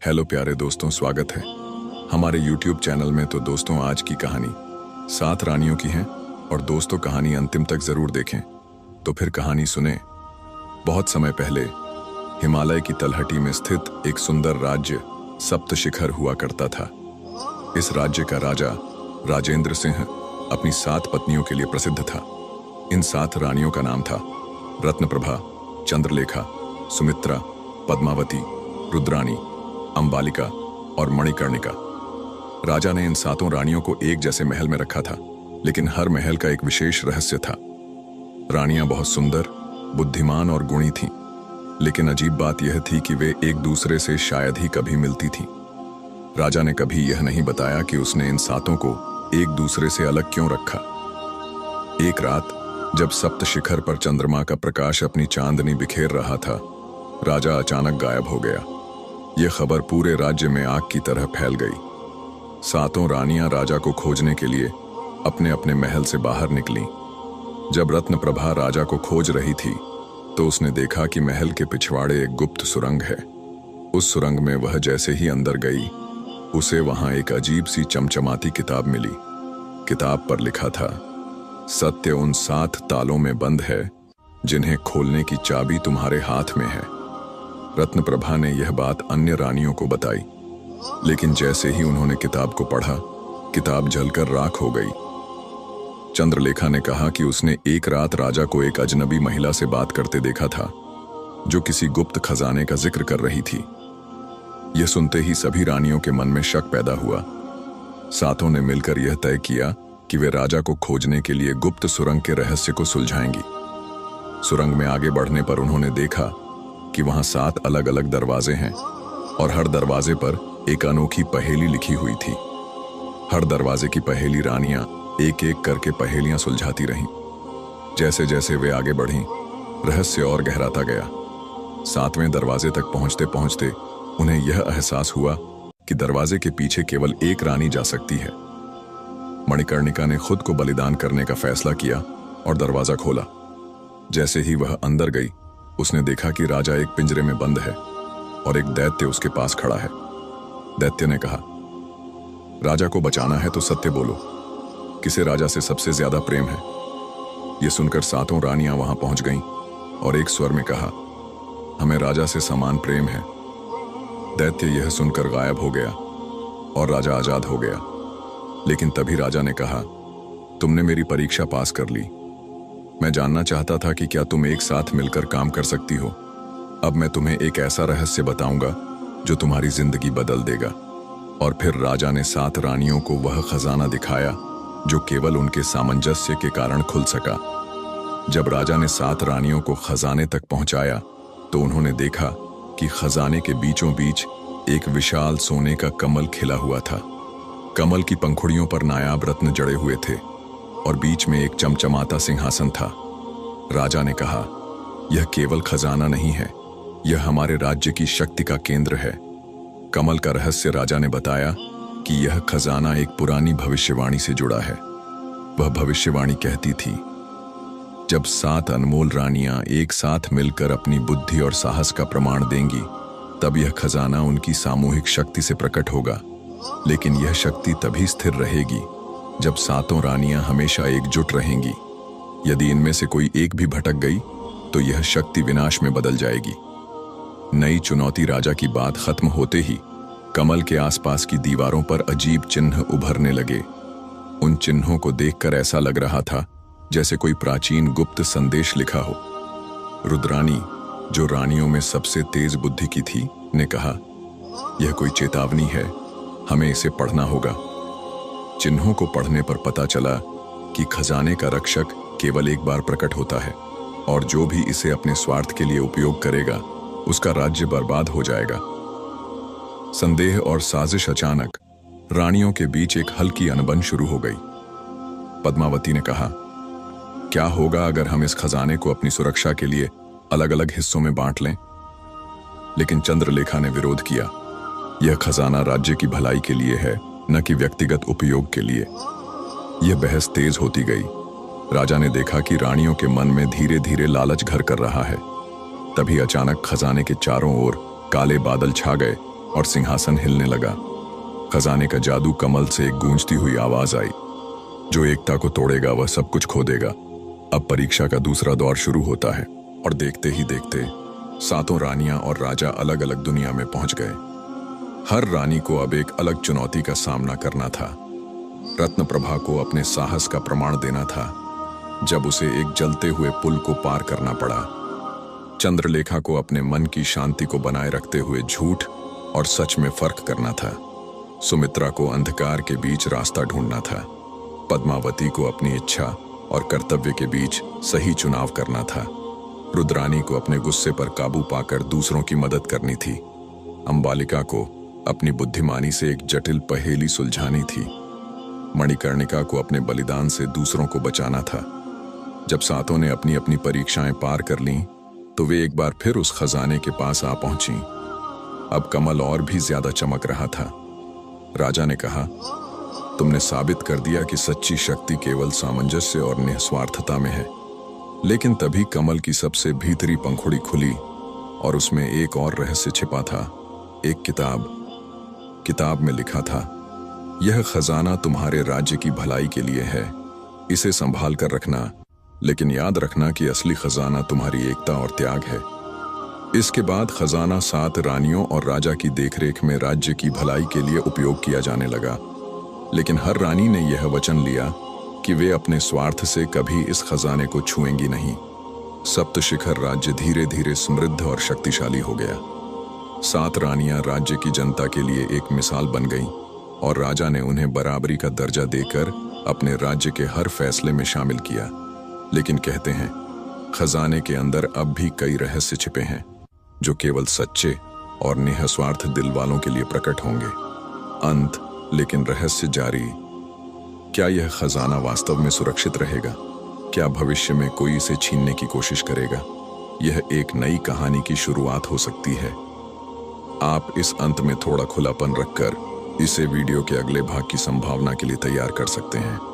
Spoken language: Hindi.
हेलो प्यारे दोस्तों, स्वागत है हमारे YouTube चैनल में। तो दोस्तों, आज की कहानी 7 रानियों की है और दोस्तों कहानी अंतिम तक जरूर देखें। तो फिर कहानी सुने। बहुत समय पहले हिमालय की तलहटी में स्थित एक सुंदर राज्य सप्तशिखर हुआ करता था। इस राज्य का राजा राजेंद्र सिंह अपनी 7 पत्नियों के लिए प्रसिद्ध था। इन 7 रानियों का नाम था रत्नप्रभा, चंद्रलेखा, सुमित्रा, पद्मावती, रुद्राणी, अंबालिका और मणिकर्णिका। राजा ने इन 7 रानियों को एक जैसे महल में रखा था, लेकिन हर महल का एक विशेष रहस्य था। रानियां बहुत सुंदर, बुद्धिमान और गुणी थीं, लेकिन अजीब बात यह थी कि वे एक दूसरे से शायद ही कभी मिलती थीं। राजा ने कभी यह नहीं बताया कि उसने इन 7 को एक दूसरे से अलग क्यों रखा। एक रात जब सप्तशिखर पर चंद्रमा का प्रकाश अपनी चांदनी बिखेर रहा था, राजा अचानक गायब हो गया। यह खबर पूरे राज्य में आग की तरह फैल गई। 7 रानियां राजा को खोजने के लिए अपने अपने महल से बाहर निकलीं। जब रत्नप्रभा राजा को खोज रही थी तो उसने देखा कि महल के पिछवाड़े एक गुप्त सुरंग है। उस सुरंग में वह जैसे ही अंदर गई, उसे वहां एक अजीब सी चमचमाती किताब मिली। किताब पर लिखा था, सत्य उन 7 तालों में बंद है जिन्हें खोलने की चाबी तुम्हारे हाथ में है। रत्नप्रभा ने यह बात अन्य रानियों को बताई, लेकिन जैसे ही उन्होंने किताब को पढ़ा, किताब जलकर राख हो गई। चंद्रलेखा ने कहा कि उसने एक रात राजा को एक अजनबी महिला से बात करते देखा था, जो किसी गुप्त खजाने का जिक्र कर रही थी। यह सुनते ही सभी रानियों के मन में शक पैदा हुआ। 7 ने मिलकर यह तय किया कि वे राजा को खोजने के लिए गुप्त सुरंग के रहस्य को सुलझाएंगी। सुरंग में आगे बढ़ने पर उन्होंने देखा कि वहां 7 अलग अलग दरवाजे हैं और हर दरवाजे पर एक अनोखी पहेली लिखी हुई थी। हर दरवाजे की पहेली रानियां एक एक करके पहेलियां सुलझाती रहीं। जैसे जैसे वे आगे बढ़ीं, रहस्य और गहराता गया। 7वें दरवाजे तक पहुंचते पहुंचते उन्हें यह एहसास हुआ कि दरवाजे के पीछे केवल एक रानी जा सकती है। मणिकर्णिका ने खुद को बलिदान करने का फैसला किया और दरवाजा खोला। जैसे ही वह अंदर गई, उसने देखा कि राजा एक पिंजरे में बंद है और एक दैत्य उसके पास खड़ा है। दैत्य ने कहा, राजा को बचाना है तो सत्य बोलो, किसे राजा से सबसे ज्यादा प्रेम है। यह सुनकर 7 रानियां वहां पहुंच गईं और एक स्वर में कहा, हमें राजा से समान प्रेम है। दैत्य यह सुनकर गायब हो गया और राजा आजाद हो गया। लेकिन तभी राजा ने कहा, तुमने मेरी परीक्षा पास कर ली। मैं जानना चाहता था कि क्या तुम एक साथ मिलकर काम कर सकती हो। अब मैं तुम्हें एक ऐसा रहस्य बताऊंगा जो तुम्हारी जिंदगी बदल देगा। और फिर राजा ने 7 रानियों को वह खजाना दिखाया जो केवल उनके सामंजस्य के कारण खुल सका। जब राजा ने 7 रानियों को खजाने तक पहुंचाया तो उन्होंने देखा कि खजाने के बीचों बीच एक विशाल सोने का कमल खिला हुआ था। कमल की पंखुड़ियों पर नायाब रत्न जड़े हुए थे और बीच में एक चमचमाता सिंहासन था। राजा ने कहा, यह केवल खजाना नहीं है, यह हमारे राज्य की शक्ति का केंद्र है। कमल का रहस्य राजा ने बताया कि यह खजाना एक पुरानी भविष्यवाणी से जुड़ा है। वह भविष्यवाणी कहती थी, जब 7 अनमोल रानियां एक साथ मिलकर अपनी बुद्धि और साहस का प्रमाण देंगी, तब यह खजाना उनकी सामूहिक शक्ति से प्रकट होगा। लेकिन यह शक्ति तभी स्थिर रहेगी जब 7 रानियां हमेशा एकजुट रहेंगी। यदि इनमें से कोई एक भी भटक गई तो यह शक्ति विनाश में बदल जाएगी। नई चुनौती राजा की बात खत्म होते ही कमल के आसपास की दीवारों पर अजीब चिन्ह उभरने लगे। उन चिन्हों को देखकर ऐसा लग रहा था जैसे कोई प्राचीन गुप्त संदेश लिखा हो। रुद्राणी, जो रानियों में सबसे तेज बुद्धि की थी, ने कहा, यह कोई चेतावनी है, हमें इसे पढ़ना होगा। चिन्हों को पढ़ने पर पता चला कि खजाने का रक्षक केवल एक बार प्रकट होता है और जो भी इसे अपने स्वार्थ के लिए उपयोग करेगा, उसका राज्य बर्बाद हो जाएगा। संदेह और साजिश अचानक रानियों के बीच एक हल्की अनबन शुरू हो गई। पद्मावती ने कहा, क्या होगा अगर हम इस खजाने को अपनी सुरक्षा के लिए अलग अलग हिस्सों में बांट लें? लेकिन चंद्रलेखा ने विरोध किया, यह खजाना राज्य की भलाई के लिए है, न कि व्यक्तिगत उपयोग के लिए। यह बहस तेज होती गई। राजा ने देखा कि रानियों के मन में धीरे धीरे लालच घर कर रहा है। तभी अचानक खजाने के चारों ओर काले बादल छा गए और सिंहासन हिलने लगा। खजाने का जादू कमल से एक गूंजती हुई आवाज आई, जो एकता को तोड़ेगा वह सब कुछ खो देगा। अब परीक्षा का दूसरा दौर शुरू होता है और देखते ही देखते सातों रानियां और राजा अलग अलग दुनिया में पहुंच गए। हर रानी को अब एक अलग चुनौती का सामना करना था। रत्न प्रभा को अपने साहस का प्रमाण देना था जब उसे एक जलते हुए पुल को पार करना पड़ा। चंद्रलेखा को अपने मन की शांति को बनाए रखते हुए झूठ और सच में फर्क करना था। सुमित्रा को अंधकार के बीच रास्ता ढूंढना था। पद्मावती को अपनी इच्छा और कर्तव्य के बीच सही चुनाव करना था। रुद्रानी को अपने गुस्से पर काबू पाकर दूसरों की मदद करनी थी। अंबालिका को अपनी बुद्धिमानी से एक जटिल पहेली सुलझानी थी। मणिकर्णिका को अपने बलिदान से दूसरों को बचाना था। जब सातों ने अपनी अपनी परीक्षाएं पार कर लीं, तो वे एक बार फिर उस खजाने के पास आ पहुंची। अब कमल और भी ज्यादा चमक रहा था। राजा ने कहा, तुमने साबित कर दिया कि सच्ची शक्ति केवल सामंजस्य और निस्वार्थता में है। लेकिन तभी कमल की सबसे भीतरी पंखुड़ी खुली और उसमें एक और रहस्य छिपा था। एक किताब में लिखा था, यह खजाना तुम्हारे राज्य की भलाई के लिए है, इसे संभाल कर रखना, लेकिन याद रखना कि असली खजाना तुम्हारी एकता और त्याग है। इसके बाद खजाना 7 रानियों और राजा की देखरेख में राज्य की भलाई के लिए उपयोग किया जाने लगा। लेकिन हर रानी ने यह वचन लिया कि वे अपने स्वार्थ से कभी इस खजाने को छुएंगी नहीं। सप्तशिखर राज्य धीरे धीरे समृद्ध और शक्तिशाली हो गया। 7 रानियां राज्य की जनता के लिए एक मिसाल बन गईं और राजा ने उन्हें बराबरी का दर्जा देकर अपने राज्य के हर फैसले में शामिल किया। लेकिन कहते हैं, खजाने के अंदर अब भी कई रहस्य छिपे हैं जो केवल सच्चे और निस्वार्थ दिल वालों के लिए प्रकट होंगे। अंत, लेकिन रहस्य जारी। क्या यह खजाना वास्तव में सुरक्षित रहेगा? क्या भविष्य में कोई इसे छीनने की कोशिश करेगा? यह एक नई कहानी की शुरुआत हो सकती है। आप इस अंत में थोड़ा खुलापन रखकर इसे वीडियो के अगले भाग की संभावना के लिए तैयार कर सकते हैं।